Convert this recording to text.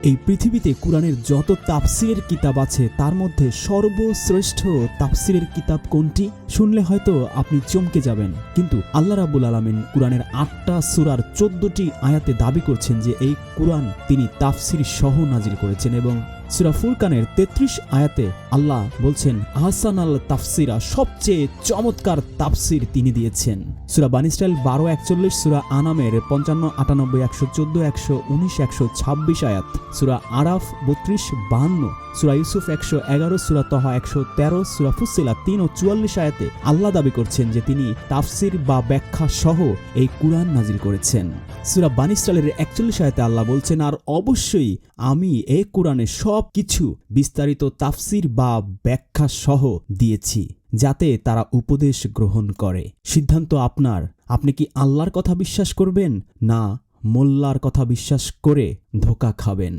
এই পৃথিবীতে কুরআনের যত তাফসিরের কিতাব আছে তার মধ্যে সর্বশ্রেষ্ঠ তাফসিরের কিতাব কোনটি? শুনলে হয়তো আপনি চমকে যাবেন, কিন্তু আল্লাহ রাব্বুল আলামিন কুরআনের ৮টা সূরার ১৪টি আয়াতে দাবি করছেন যে এই কুরআন তিনি তাফসির সহ নাজিল করেছেন। এবং সূরা ফুরকানের ৩৩ আয়াতে আল্লাহ বলছেন আহসান আল তাফসিরা, সবচেয়ে চমৎকার তাফসির তিনি দিয়েছেন। সূরা বানী ইসরাঈল ১২-৪১, সূরা আনামের ৫৫-৯৮, ১১৪, ১১৯, ১২৬ আয়াত, সূরা আরাফ ৩২-৫২, সূরা ইউসুফ ১১১, সূরা তহা ১১৩, সূরা ফুসসিলাত ৩ ও ৪৪ আয়াতে আল্লাহ দাবি করছেন যে তিনি তাফসির বা ব্যাখ্যা সহ এই কুরআন নাজিল করেছেন। সূরা বানী ইসরাঈলের ৪১ আয়াতে আল্লাহ বলছেন, আর অবশ্যই আমি এই কুরআনে সব কিছু বিস্তারিত তাফসির বা ব্যাখ্যা সহ দিয়েছি যাতে তারা উপদেশ গ্রহণ করে। সিদ্ধান্ত আপনার। আপনি কি আল্লাহর কথা বিশ্বাস করবেন না মোল্লার কথা বিশ্বাস করে ধোঁকা খাবেন?